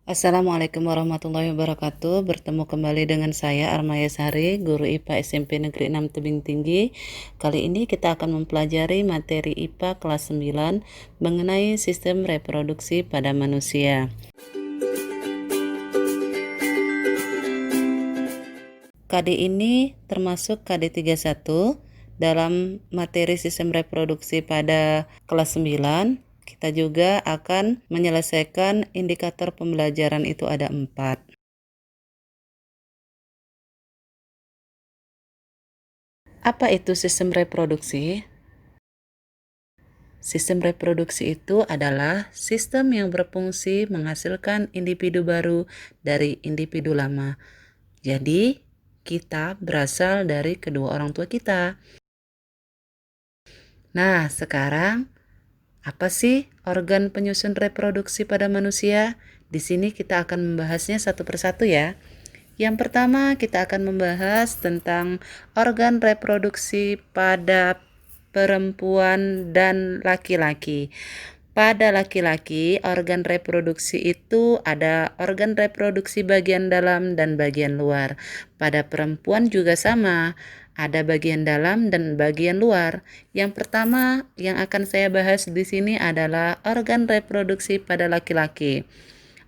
Assalamualaikum warahmatullahi wabarakatuh. Bertemu kembali dengan saya Armaya Sari, guru IPA SMP Negeri 6 Tebing Tinggi. Kali ini kita akan mempelajari materi IPA kelas 9 mengenai sistem reproduksi pada manusia. KD ini termasuk KD 31 dalam materi sistem reproduksi pada kelas 9. Kita juga akan menyelesaikan indikator pembelajaran itu ada 4. Apa itu sistem reproduksi? Sistem reproduksi itu adalah sistem yang berfungsi menghasilkan individu baru dari individu lama. Jadi, kita berasal dari kedua orang tua kita. Nah, sekarang apa sih organ penyusun reproduksi pada manusia? Di sini kita akan membahasnya satu persatu ya. Yang pertama, kita akan membahas tentang organ reproduksi pada perempuan dan laki-laki. Pada laki-laki, organ reproduksi itu ada organ reproduksi bagian dalam dan bagian luar. Pada perempuan juga sama, ada bagian dalam dan bagian luar. Yang pertama yang akan saya bahas di sini adalah organ reproduksi pada laki-laki.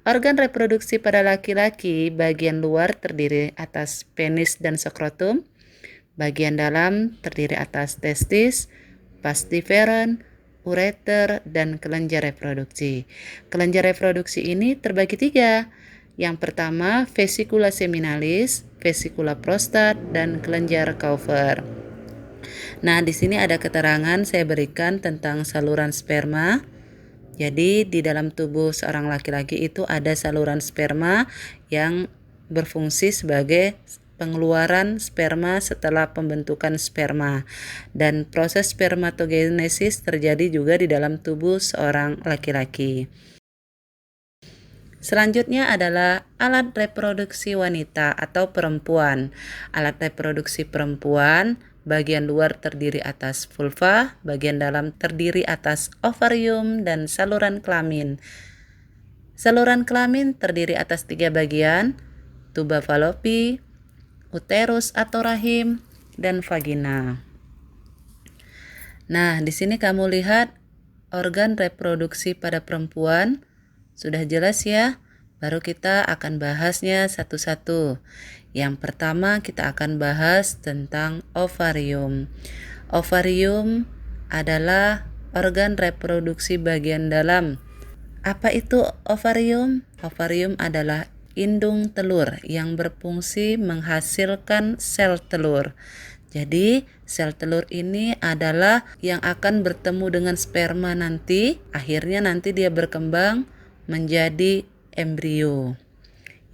Organ reproduksi pada laki-laki bagian luar terdiri atas penis dan skrotum, bagian dalam terdiri atas testis, vas deferens, ureter, dan kelenjar reproduksi. Kelenjar reproduksi ini terbagi 3. Yang pertama, vesikula seminalis, vesikula prostat, dan kelenjar Kaufer. Nah, di sini ada keterangan saya berikan tentang saluran sperma. Jadi, di dalam tubuh seorang laki-laki itu ada saluran sperma yang berfungsi sebagai pengeluaran sperma setelah pembentukan sperma. Dan proses spermatogenesis terjadi juga di dalam tubuh seorang laki-laki. Selanjutnya adalah alat reproduksi wanita atau perempuan. Alat reproduksi perempuan bagian luar terdiri atas vulva, bagian dalam terdiri atas ovarium dan saluran kelamin. Saluran kelamin terdiri atas 3 bagian, tuba falopi, uterus atau rahim, dan vagina. Nah, di sini kamu lihat organ reproduksi pada perempuan. Sudah jelas ya? Baru kita akan bahasnya satu-satu. Yang pertama kita akan bahas tentang ovarium. Ovarium adalah organ reproduksi bagian dalam. Apa itu ovarium? Ovarium adalah indung telur yang berfungsi menghasilkan sel telur. Jadi, sel telur ini adalah yang akan bertemu dengan sperma nanti. Akhirnya nanti dia berkembang menjadi embrio.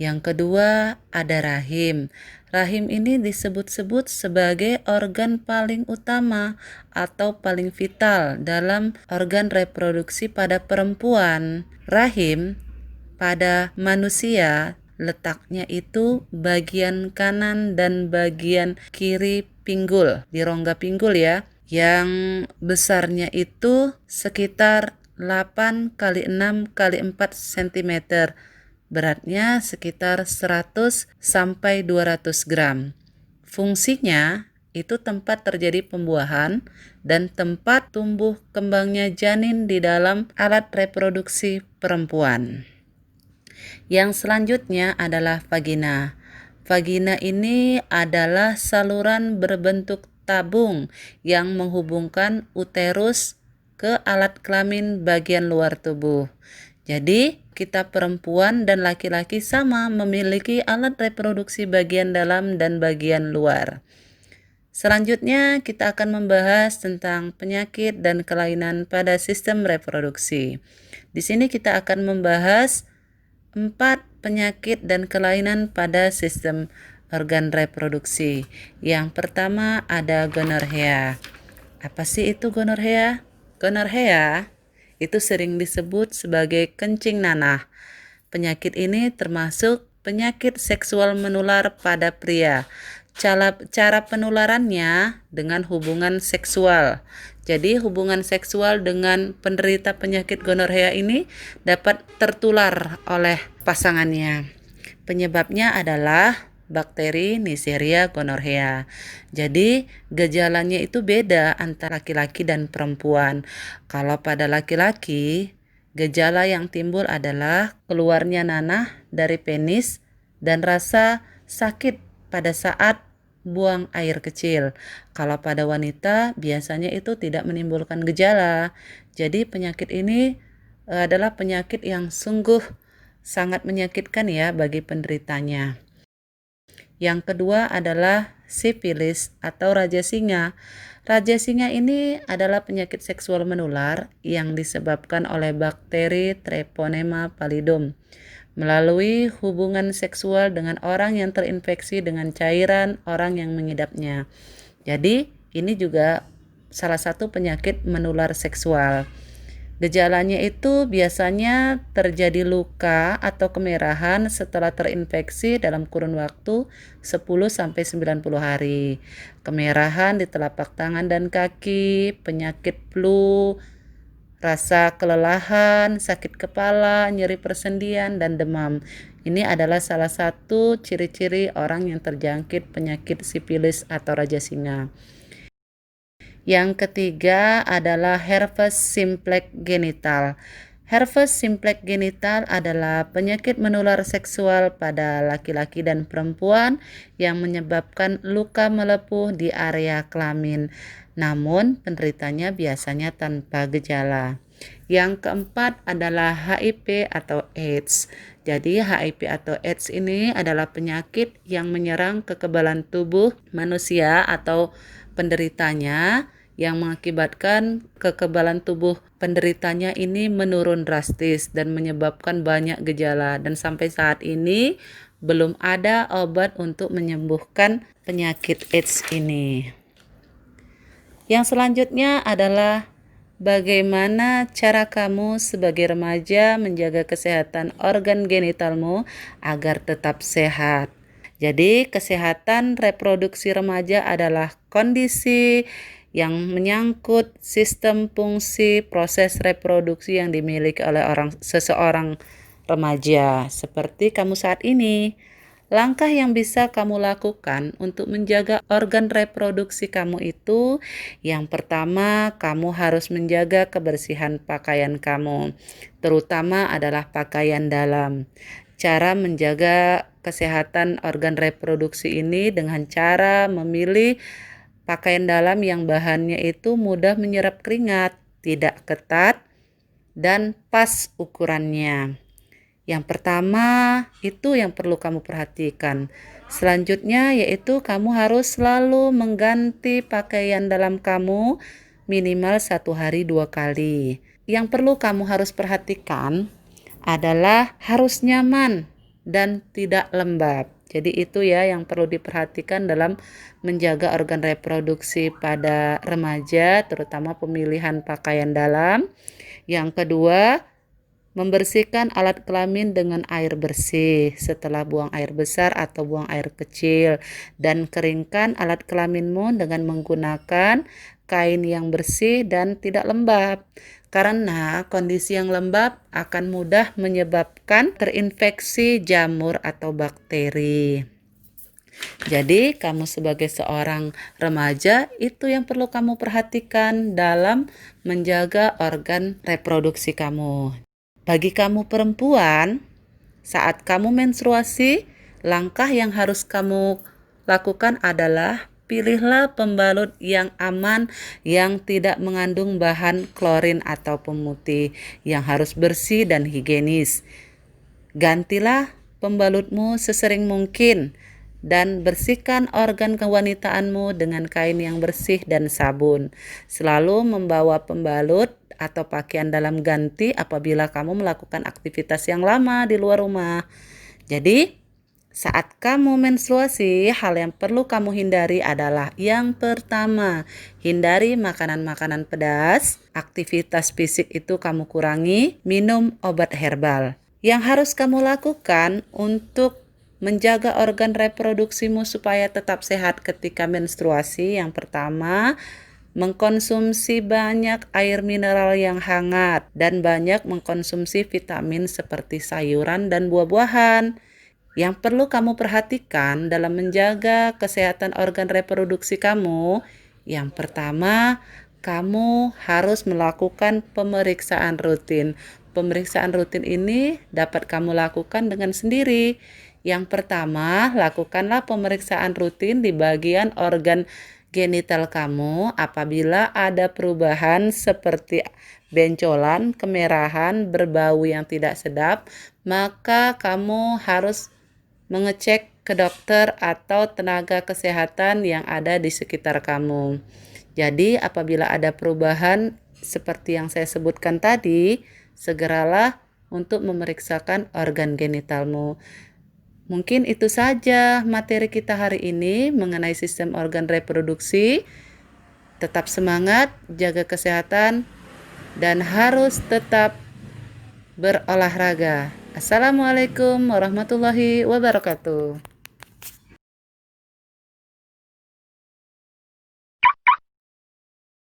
Yang kedua, ada rahim. Rahim ini disebut-sebut sebagai organ paling utama atau paling vital dalam organ reproduksi pada perempuan. Rahim pada manusia letaknya itu bagian kanan dan bagian kiri pinggul, di rongga pinggul ya, yang besarnya itu sekitar 8 kali 6 kali 4 cm. Beratnya sekitar 100 sampai 200 gram. Fungsinya itu tempat terjadi pembuahan dan tempat tumbuh kembangnya janin di dalam alat reproduksi perempuan. Yang selanjutnya adalah vagina. Vagina ini adalah saluran berbentuk tabung yang menghubungkan uterus ke alat kelamin bagian luar tubuh. Jadi, kita perempuan dan laki-laki sama memiliki alat reproduksi bagian dalam dan bagian luar. Selanjutnya, kita akan membahas tentang penyakit dan kelainan pada sistem reproduksi. Di sini kita akan membahas 4 penyakit dan kelainan pada sistem organ reproduksi. Yang pertama ada gonorrea. Apa sih itu gonorrea? Gonorrea itu sering disebut sebagai kencing nanah. Penyakit ini termasuk penyakit seksual menular pada pria. Cara penularannya dengan hubungan seksual. Jadi hubungan seksual dengan penderita penyakit gonorrea ini dapat tertular oleh pasangannya. Penyebabnya adalah bakteri Neisseria gonorrhea. Jadi gejalanya itu beda antara laki-laki dan perempuan. Kalau pada laki-laki, gejala yang timbul adalah keluarnya nanah dari penis dan rasa sakit pada saat buang air kecil. Kalau pada wanita biasanya itu tidak menimbulkan gejala. Jadi penyakit ini adalah penyakit yang sungguh sangat menyakitkan ya bagi penderitanya. Yang kedua adalah sifilis atau raja singa. Raja singa ini adalah penyakit seksual menular yang disebabkan oleh bakteri Treponema pallidum melalui hubungan seksual dengan orang yang terinfeksi dengan cairan orang yang mengidapnya. Jadi, ini juga salah satu penyakit menular seksual. Gejalanya itu biasanya terjadi luka atau kemerahan setelah terinfeksi dalam kurun waktu 10-90 hari. Kemerahan di telapak tangan dan kaki, penyakit flu, rasa kelelahan, sakit kepala, nyeri persendian, dan demam. Ini adalah salah satu ciri-ciri orang yang terjangkit penyakit sifilis atau raja singa. Yang ketiga adalah herpes simplex genital. Herpes simplex genital adalah penyakit menular seksual pada laki-laki dan perempuan yang menyebabkan luka melepuh di area kelamin. Namun penderitanya biasanya tanpa gejala. Yang keempat adalah HIV atau AIDS. Jadi HIV atau AIDS ini adalah penyakit yang menyerang kekebalan tubuh manusia atau penderitanya yang mengakibatkan kekebalan tubuh penderitanya ini menurun drastis dan menyebabkan banyak gejala, dan sampai saat ini belum ada obat untuk menyembuhkan penyakit AIDS ini. Yang selanjutnya adalah bagaimana cara kamu sebagai remaja menjaga kesehatan organ genitalmu agar tetap sehat. Jadi kesehatan reproduksi remaja adalah kondisi yang menyangkut sistem fungsi proses reproduksi yang dimiliki oleh seseorang remaja seperti kamu saat ini. Langkah yang bisa kamu lakukan untuk menjaga organ reproduksi kamu itu, yang pertama, kamu harus menjaga kebersihan pakaian kamu, terutama adalah pakaian dalam. Cara menjaga kesehatan organ reproduksi ini dengan cara memilih pakaian dalam yang bahannya itu mudah menyerap keringat, tidak ketat, dan pas ukurannya. Yang pertama itu yang perlu kamu perhatikan. Selanjutnya yaitu kamu harus selalu mengganti pakaian dalam kamu minimal 1 hari 2 kali. Yang perlu kamu harus perhatikan adalah harus nyaman dan tidak lembab. Jadi itu ya yang perlu diperhatikan dalam menjaga organ reproduksi pada remaja, terutama pemilihan pakaian dalam. Yang kedua, membersihkan alat kelamin dengan air bersih setelah buang air besar atau buang air kecil, dan keringkan alat kelaminmu dengan menggunakan kain yang bersih dan tidak lembab. Karena kondisi yang lembab akan mudah menyebabkan terinfeksi jamur atau bakteri. Jadi kamu sebagai seorang remaja itu yang perlu kamu perhatikan dalam menjaga organ reproduksi kamu. Bagi kamu perempuan, saat kamu menstruasi, langkah yang harus kamu lakukan adalah pilihlah pembalut yang aman, yang tidak mengandung bahan klorin atau pemutih, yang harus bersih dan higienis. Gantilah pembalutmu sesering mungkin dan bersihkan organ kewanitaanmu dengan kain yang bersih dan sabun. Selalu membawa pembalut atau pakaian dalam ganti apabila kamu melakukan aktivitas yang lama di luar rumah. Jadi, saat kamu menstruasi, hal yang perlu kamu hindari adalah yang pertama, hindari makanan-makanan pedas, aktivitas fisik itu kamu kurangi, minum obat herbal. Yang harus kamu lakukan untuk menjaga organ reproduksimu supaya tetap sehat ketika menstruasi, yang pertama, mengkonsumsi banyak air mineral yang hangat, dan banyak mengkonsumsi vitamin seperti sayuran dan buah-buahan. Yang perlu kamu perhatikan dalam menjaga kesehatan organ reproduksi kamu, yang pertama, kamu harus melakukan pemeriksaan rutin. Pemeriksaan rutin ini dapat kamu lakukan dengan sendiri. Yang pertama, lakukanlah pemeriksaan rutin di bagian organ genital kamu apabila ada perubahan seperti bencolan, kemerahan, berbau yang tidak sedap, maka kamu harus mengecek ke dokter atau tenaga kesehatan yang ada di sekitar kamu. Jadi, apabila ada perubahan seperti yang saya sebutkan tadi, segeralah untuk memeriksakan organ genitalmu. Mungkin itu saja materi kita hari ini mengenai sistem organ reproduksi. Tetap semangat, jaga kesehatan, dan harus tetap berolahraga. Assalamualaikum warahmatullahi wabarakatuh.